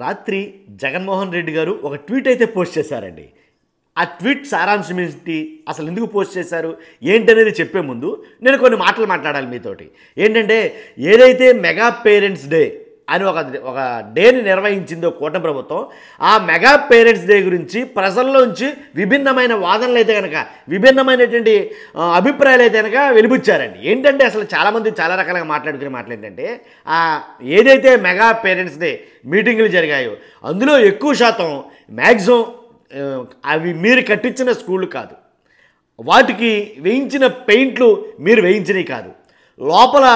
రాత్రి జగన్మోహన్ రెడ్డి గారు ఒక ట్వీట్ అయితే పోస్ట్ చేశారండి. ఆ ట్వీట్ సారాంశం ఏంటి, అసలు ఎందుకు పోస్ట్ చేశారు ఏంటనేది చెప్పే ముందు నేను కొన్ని మాటలు మాట్లాడాలి మీతోటి. ఏంటంటే, ఏదైతే మెగా పేరెంట్స్ డే అని ఒక డేని నిర్వహించిందో కూటమి ప్రభుత్వం, ఆ మెగా పేరెంట్స్ డే గురించి ప్రజల్లోంచి విభిన్నమైన వాదనలు అయితే కనుక, విభిన్నమైనటువంటి అభిప్రాయాలు అయితే కనుక వెలిబుచ్చారండి. ఏంటంటే, అసలు చాలామంది చాలా రకాలుగా మాట్లాడుకునే మాటలు ఏంటంటే, ఏదైతే మెగా పేరెంట్స్ డే మీటింగులు జరిగాయో అందులో ఎక్కువ శాతం మ్యాక్సిమం అవి మీరు కట్టించిన స్కూళ్ళు కాదు, వాటికి వేయించిన పెయింట్లు మీరు వేయించినవి కాదు, లోపల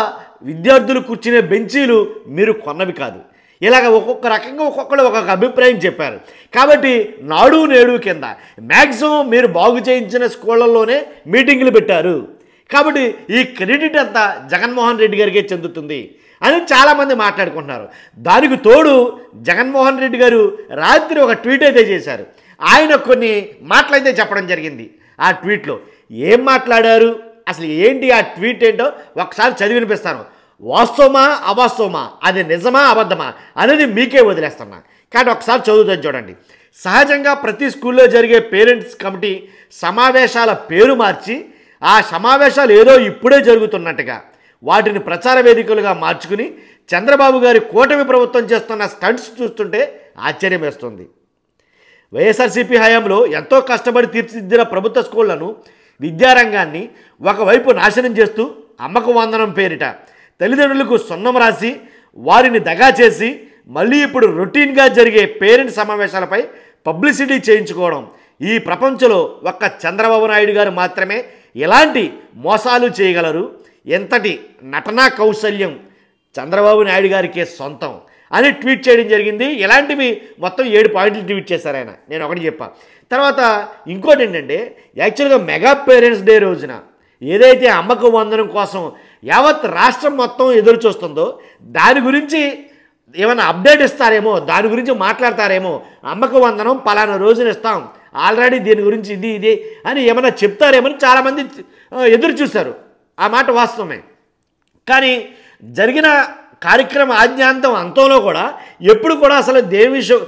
విద్యార్థులు కూర్చునే బెంచీలు మీరు కొన్నవి కాదు. ఇలాగ ఒక్కొక్క రకంగా ఒక్కొక్కరు ఒక్కొక్క అభిప్రాయం చెప్పారు. కాబట్టి నాడు నేడు కింద మ్యాక్సిమం మీరు బాగు చేయించిన స్కూళ్ళల్లోనే మీటింగులు పెట్టారు. కాబట్టి ఈ క్రెడిట్ అంతా జగన్మోహన్ రెడ్డి గారికే చెందుతుంది అని చాలామంది మాట్లాడుకుంటున్నారు. దానికి తోడు జగన్మోహన్ రెడ్డి గారు రాత్రి ఒక ట్వీట్ అయితే చేశారు. ఆయన కొన్ని మాటలైతే చెప్పడం జరిగింది. ఆ ట్వీట్లో ఏం మాట్లాడారు, అసలు ఏంటి ఆ ట్వీట్ ఏంటో ఒకసారి చదివి వినిపిస్తాను. వాస్తవమా అవాస్తవమా, అది నిజమా అబద్ధమా అనేది మీకే వదిలేస్తున్నా. కాబట్టి ఒకసారి చదువుతుంది చూడండి. సహజంగా ప్రతి స్కూల్లో జరిగే పేరెంట్స్ కమిటీ సమావేశాల పేరు మార్చి ఆ సమావేశాలు ఏదో ఇప్పుడే జరుగుతున్నట్టుగా వాటిని ప్రచార వేదికలుగా మార్చుకుని చంద్రబాబు గారి కూటమి ప్రభుత్వం చేస్తున్న స్టంట్స్ చూస్తుంటే ఆశ్చర్యం వేస్తుంది. వైఎస్ఆర్సీపీ హయాంలో ఎంతో కష్టపడి తీర్చిదిద్దిన ప్రభుత్వ స్కూళ్లను, విద్యారంగాన్ని ఒకవైపు నాశనం చేస్తూ అమ్మకు వందనం పేరిట తల్లిదండ్రులకు సున్నం రాసి వారిని దగా చేసి మళ్ళీ ఇప్పుడు రొటీన్గా జరిగే పేరెంట్ సమావేశాలపై పబ్లిసిటీ చేయించుకోవడం, ఈ ప్రపంచంలో ఒక్క చంద్రబాబు నాయుడు గారు మాత్రమే ఇలాంటి మోసాలు చేయగలరు. ఎంతటి నటనా కౌశల్యం చంద్రబాబు నాయుడు గారికే సొంతం అని ట్వీట్ చేయడం జరిగింది. ఇలాంటివి మొత్తం 7 పాయింట్లు ట్వీట్ చేశారు ఆయన. నేను ఒకటి చెప్పా. తర్వాత ఇంకోటి ఏంటంటే, యాక్చువల్గా మెగా పేరెంట్స్ డే రోజున ఏదైతే అమ్మకు వందనం కోసం యావత్ రాష్ట్రం మొత్తం ఎదురు చూస్తుందో దాని గురించి ఏమైనా అప్డేట్ ఇస్తారేమో, దాని గురించి మాట్లాడతారేమో, అమ్మకు వందనం పలానా రోజున ఇస్తాం, ఆల్రెడీ దీని గురించి ఇది అని ఏమైనా చెప్తారేమని చాలామంది ఎదురు చూశారు. ఆ మాట వాస్తవమే. కానీ జరిగిన కార్యక్రమం ఆద్యాంతం అంతంలో కూడా ఎప్పుడు కూడా అసలు దేని విషయం,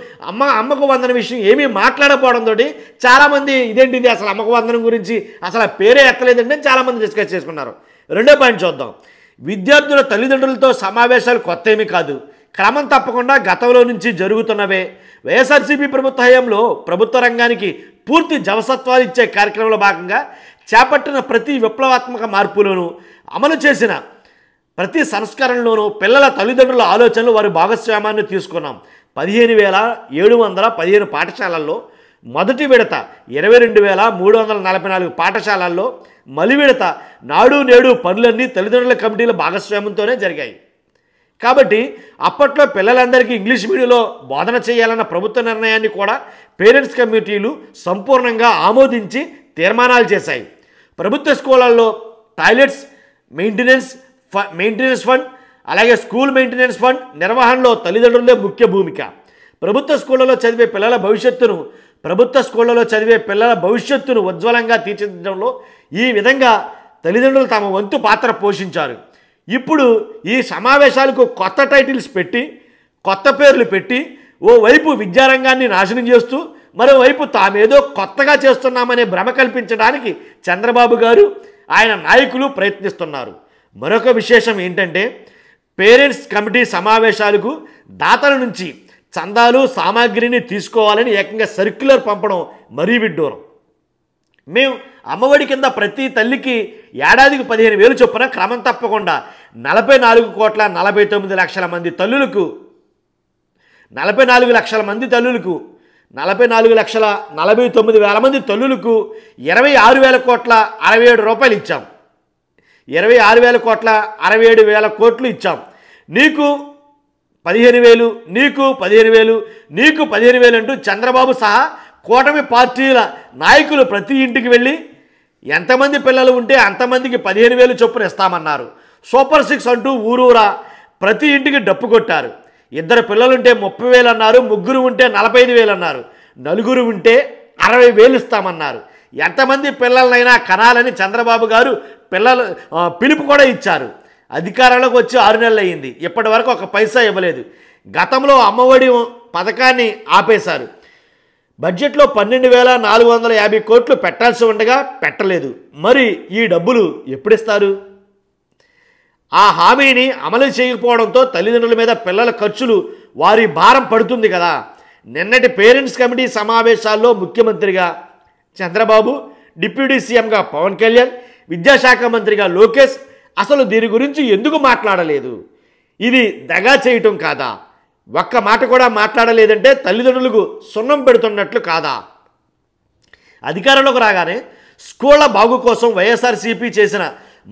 అమ్మకు వందనం విషయం ఏమీ మాట్లాడకపోవడంతో చాలామంది ఇదేంటిది అసలు అమ్మకు వందనం గురించి అసలు పేరే ఎత్తలేదంటే చాలామంది డిస్కస్ చేసుకున్నారు. రెండో పాయింట్ చూద్దాం. విద్యార్థుల తల్లిదండ్రులతో సమావేశాలు కొత్త ఏమీ కాదు, క్రమం తప్పకుండా గతంలో నుంచి జరుగుతున్నవే. వైఎస్ఆర్సీపీ ప్రభుత్వ హయాంలో ప్రభుత్వ రంగానికి పూర్తి జవసత్వాలు ఇచ్చే కార్యక్రమంలో భాగంగా చేపట్టిన ప్రతి విప్లవాత్మక మార్పులను, అమలు చేసిన ప్రతి సంస్కరణలోనూ పిల్లల తల్లిదండ్రుల ఆలోచనలు, వారి భాగస్వామ్యాన్ని తీసుకున్నాం. 15,715 పాఠశాలల్లో మొదటి విడత 22,344 పాఠశాలల్లో, మలి విడత నాడు నేడు పనులన్నీ తల్లిదండ్రుల కమిటీల భాగస్వామ్యంతోనే జరిగాయి. కాబట్టి అప్పట్లో పిల్లలందరికీ ఇంగ్లీష్ మీడియంలో బోధన చేయాలన్న ప్రభుత్వ నిర్ణయాన్ని కూడా పేరెంట్స్ కమిటీలు సంపూర్ణంగా ఆమోదించి తీర్మానాలు చేశాయి. ప్రభుత్వ స్కూళ్ళల్లో టాయిలెట్స్ మెయింటెనెన్స్ ఫండ్, అలాగే స్కూల్ మెయింటెనెన్స్ ఫండ్ నిర్వహణలో తల్లిదండ్రులే ముఖ్య భూమిక. ప్రభుత్వ స్కూళ్ళలో చదివే పిల్లల భవిష్యత్తును ఉజ్వలంగా తీర్చిదిద్దడంలో ఈ విధంగా తల్లిదండ్రులు తమ వంతు పాత్ర పోషించారు. ఇప్పుడు ఈ సమావేశాలకు కొత్త టైటిల్స్ పెట్టి, కొత్త పేర్లు పెట్టి, ఓవైపు విద్యారంగాన్ని నాశనం చేస్తూ మరోవైపు తామేదో కొత్తగా చేస్తున్నామనే భ్రమ కల్పించడానికి చంద్రబాబు గారు, ఆయన నాయకులు ప్రయత్నిస్తున్నారు. మరొక విశేషం ఏంటంటే, పేరెంట్స్ కమిటీ సమావేశాలకు దాతల నుంచి చందాలు, సామాగ్రిని తీసుకోవాలని ఏకంగా సర్క్యులర్ పంపడం మరీ విడ్డూరం. మేము అమ్మఒడి కింద ప్రతి తల్లికి ఏడాదికి 15,000 చొప్పున క్రమం తప్పకుండా 44,49 లక్షల మంది తల్లులకు 44,00,000 మంది తల్లులకు 44,49,000 మంది తల్లులకు 26,000,67 రూపాయలు ఇచ్చాం. 26,67 ఇచ్చాం. నీకు 15,000, నీకు 15,000, నీకు 15,000 అంటూ చంద్రబాబు సహా కూటమి పార్టీల నాయకులు ప్రతి ఇంటికి వెళ్ళి ఎంతమంది పిల్లలు ఉంటే అంతమందికి 15,000 చొప్పున ఇస్తామన్నారు. సూపర్ 6 అంటూ ఊరూరా ప్రతి ఇంటికి డప్పు కొట్టారు. 2 పిల్లలుంటే 30,000 అన్నారు, 3 ఉంటే 45,000 అన్నారు, 4 ఉంటే 60,000 ఇస్తామన్నారు. ఎంతమంది పిల్లలనైనా కనాలని చంద్రబాబు గారు పిలుపు కూడా ఇచ్చారు. అధికారంలోకి వచ్చి 6 నెలలు అయింది, ఇప్పటి వరకు ఒక పైసా ఇవ్వలేదు. గతంలో అమ్మఒడి పథకాన్ని ఆపేశారు. బడ్జెట్లో 12,450 కోట్లు పెట్టాల్సి ఉండగా పెట్టలేదు. మరి ఈ డబ్బులు ఎప్పుడిస్తారు? ఆ హామీని అమలు చేయకపోవడంతో తల్లిదండ్రుల మీద పిల్లల ఖర్చులు వారి భారం పడుతుంది కదా. నిన్నటి పేరెంట్స్ కమిటీ సమావేశాల్లో ముఖ్యమంత్రిగా చంద్రబాబు, డిప్యూటీ సీఎంగా పవన్ కళ్యాణ్, విద్యాశాఖ మంత్రిగా లోకేష్ అసలు దీని గురించి ఎందుకు మాట్లాడలేదు? ఇది దగా చేయటం కాదా? ఒక్క మాట కూడా మాట్లాడలేదంటే తల్లిదండ్రులకు సున్నం పెడుతున్నట్లు కాదా? అధికారంలోకి రాగానే స్కూళ్ల బాగు కోసం వైఎస్ఆర్సీపీ చేసిన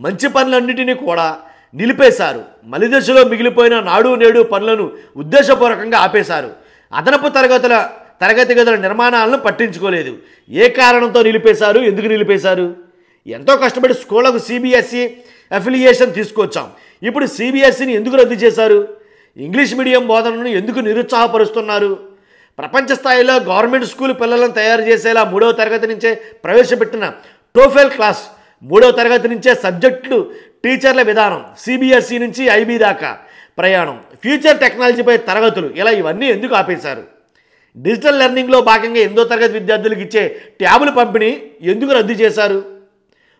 మంచి పనులన్నిటినీ కూడా నిలిపేశారు. మలిదశలో మిగిలిపోయిన నాడు నేడు పనులను ఉద్దేశపూర్వకంగా ఆపేశారు. అదనపు తరగతి గదుల నిర్మాణాలను పట్టించుకోలేదు. ఏ కారణంతో నిలిపేశారు? ఎందుకు నిలిపేశారు? ఎంతో కష్టపడి స్కూళ్లకు సిబిఎస్ఈ అఫిలియేషన్ తీసుకొచ్చాం. ఇప్పుడు సిబిఎస్ఈని ఎందుకు రద్దు చేశారు? ఇంగ్లీష్ మీడియం బోధనను ఎందుకు నిరుత్సాహపరుస్తున్నారు? ప్రపంచ స్థాయిలో గవర్నమెంట్ స్కూల్ పిల్లలను తయారు చేసేలా 3వ తరగతి నుంచే ప్రవేశపెట్టిన టోఫెల్ క్లాస్, 3వ తరగతి నుంచే సబ్జెక్టులు టీచర్ల విధానం, సిబిఎస్ఈ నుంచి ఐబీ దాకా ప్రయాణం, ఫ్యూచర్ టెక్నాలజీపై తరగతులు, ఇలా ఇవన్నీ ఎందుకు ఆపేశారు? డిజిటల్ లెర్నింగ్లో భాగంగా 8వ తరగతి విద్యార్థులకు ఇచ్చే ట్యాబుల పంపిణీ ఎందుకు రద్దు చేశారు?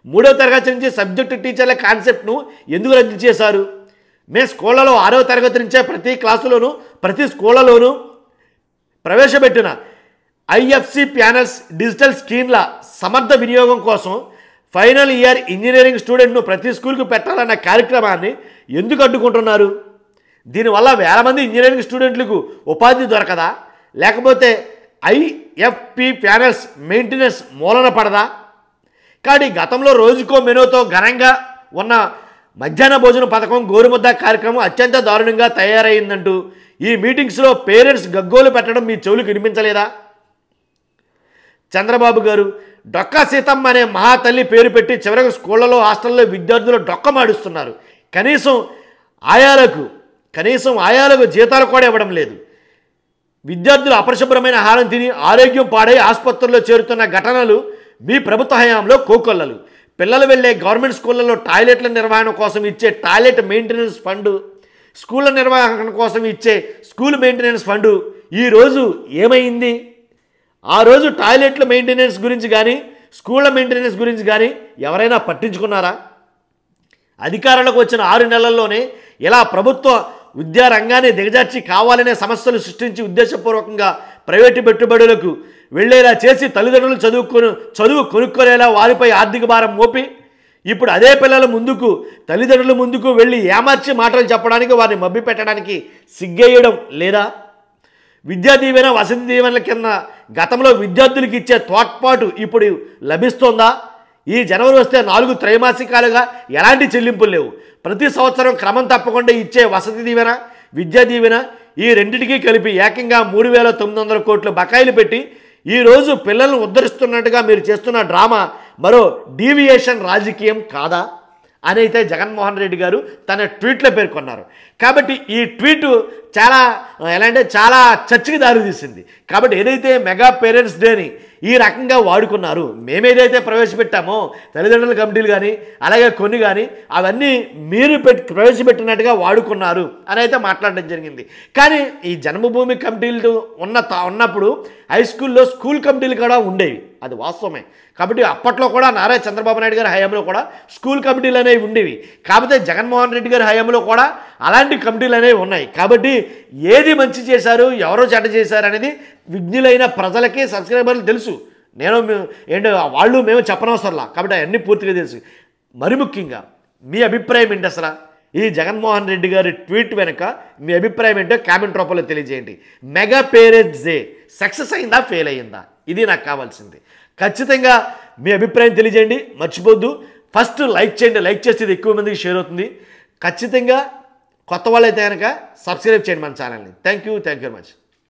3వ తరగతి నుంచి సబ్జెక్టు టీచర్ల కాన్సెప్ట్ను ఎందుకు రద్దు చేశారు? మేము స్కూళ్ళలో 6వ తరగతి నుంచే ప్రతి స్కూళ్ళలోనూ ప్రవేశపెట్టిన ఐఎఫ్సి ప్యానల్స్, డిజిటల్ స్క్రీన్ల సమర్థ వినియోగం కోసం ఫైనల్ ఇయర్ ఇంజనీరింగ్ స్టూడెంట్ను ప్రతి స్కూల్కు పెట్టాలన్న కార్యక్రమాన్ని ఎందుకు అడ్డుకుంటున్నారు? దీనివల్ల వేల మంది ఇంజనీరింగ్ స్టూడెంట్లకు ఉపాధి దొరకదా? లేకపోతే ఐఎఫ్పి ప్యానల్స్ మెయింటెనెన్స్ మూలన పడదా? కానీ గతంలో రోజుకో మెనూతో ఘనంగా ఉన్న మధ్యాహ్న భోజన పథకం, గోరుముద్ద కార్యక్రమం అత్యంత దారుణంగా తయారైందంటూ ఈ మీటింగ్స్లో పేరెంట్స్ గగ్గోలు పెట్టడం మీ చెవులకు వినిపించలేదా? చంద్రబాబు గారు డొక్కా సీతమ్మ అనే మహాతల్లి పేరు పెట్టి చివరికి స్కూళ్లలో, హాస్టల్లో విద్యార్థులు డొక్కమాడుస్తున్నారు. కనీసం ఆయాలకు జీతాలు కూడా ఇవ్వడం లేదు. విద్యార్థులు అపరిశుభ్రమైన ఆహారం తిని ఆరోగ్యం పాడై ఆసుపత్రుల్లో చేరుతున్న ఘటనలు మీ ప్రభుత్వ హయాంలో కోకొల్లలు. పిల్లలు వెళ్ళే గవర్నమెంట్ స్కూళ్ళలో టాయిలెట్ల నిర్వహణ కోసం ఇచ్చే టాయిలెట్ మెయింటెనెన్స్ ఫండ్, స్కూళ్ళ నిర్వహణ కోసం ఇచ్చే స్కూల్ మెయింటెనెన్స్ ఫండ్ ఈరోజు ఏమైంది? ఆ రోజు టాయిలెట్ల మెయింటెనెన్స్ గురించి కానీ, స్కూళ్ళ మెయింటెనెన్స్ గురించి కానీ ఎవరైనా పట్టించుకున్నారా? అధికారంలోకి వచ్చిన 6 నెలల్లోనే ఇలా ప్రభుత్వ విద్యా రంగాన్ని దిగజార్చి కావాలనే సమస్యలు సృష్టించి ఉద్దేశపూర్వకంగా ప్రైవేటు పెట్టుబడులకు వెళ్ళేలా చేసి తల్లిదండ్రులు చదువు కొనుక్కోలేలా వారిపై ఆర్థిక భారం మోపి ఇప్పుడు అదే తల్లిదండ్రుల ముందుకు వెళ్ళి ఏమార్చి మాటలు చెప్పడానికి, వారిని మభ్య పెట్టడానికి సిగ్గేయడం లేదా? విద్యా దీవెన, వసతి దీవెనల కింద గతంలో విద్యార్థులకు ఇచ్చే తోడ్పాటు ఇప్పుడు లభిస్తోందా? ఈ జనవరి వస్తే 4 త్రైమాసికాలుగా ఎలాంటి చెల్లింపులు లేవు. ప్రతి సంవత్సరం క్రమం తప్పకుండా ఇచ్చే వసతి దీవెన, విద్యా దీవెన ఈ రెండింటికి కలిపి ఏకంగా 3,900 కోట్లు బకాయిలు పెట్టి ఈరోజు పిల్లలను ఉద్ధరిస్తున్నట్టుగా మీరు చేస్తున్న డ్రామా మరో డీవియేషన్ రాజకీయం కాదా అని అయితే జగన్మోహన్ రెడ్డి గారు తన ట్వీట్లో పేర్కొన్నారు. కాబట్టి ఈ ట్వీట్ చాలా చర్చకి దారితీసింది. కాబట్టి ఏదైతే మెగా పేరెంట్స్ డేని ఈ రకంగా వాడుకున్నారు, మేమేదైతే ప్రవేశపెట్టామో తల్లిదండ్రుల కమిటీలు కానీ అలాగే కొన్ని కానీ అవన్నీ మీరు ప్రవేశపెట్టినట్టుగా వాడుకున్నారు అని అయితే మాట్లాడడం జరిగింది. కానీ ఈ జన్మభూమి కమిటీలు ఉన్నప్పుడు హై స్కూల్లో స్కూల్ కమిటీలు కూడా ఉండేవి, అది వాస్తవమే. కాబట్టి అప్పట్లో కూడా నారా చంద్రబాబు నాయుడు గారి హయాంలో కూడా స్కూల్ కమిటీలు అనేవి ఉండేవి. కాకపోతే జగన్మోహన్ రెడ్డి గారి హయాంలో కూడా అలాంటి కమిటీలు అనేవి ఉన్నాయి. కాబట్టి ఏది మంచి చేశారు, ఎవరో చెడ్డ చేశారు అనేది విజ్ఞులైన ప్రజలకి, సబ్స్క్రైబర్లు తెలుసు. మేము చెప్పనవసరంలా. కాబట్టి అవన్నీ పూర్తిగా తెలుసు. మరి ముఖ్యంగా మీ అభిప్రాయం ఏంటి? అసలు ఈ జగన్మోహన్ రెడ్డి గారి ట్వీట్ వెనుక మీ అభిప్రాయం ఏంటో కామెంట్ రూపంలో తెలియజేయండి. మెగా పేరెంట్స్ డే సక్సెస్ అయిందా, ఫెయిల్ అయ్యిందా? ఇది నాకు కావాల్సింది. ఖచ్చితంగా మీ అభిప్రాయం తెలియజేయండి. మర్చిపోద్దు, ఫస్ట్ లైక్ చేయండి. లైక్ చేస్తే ఇది ఎక్కువ మందికి షేర్ అవుతుంది. ఖచ్చితంగా కొత్త వాళ్ళైతే కనుక సబ్స్క్రైబ్ చేయండి మన ఛానల్ని. Thank you very much.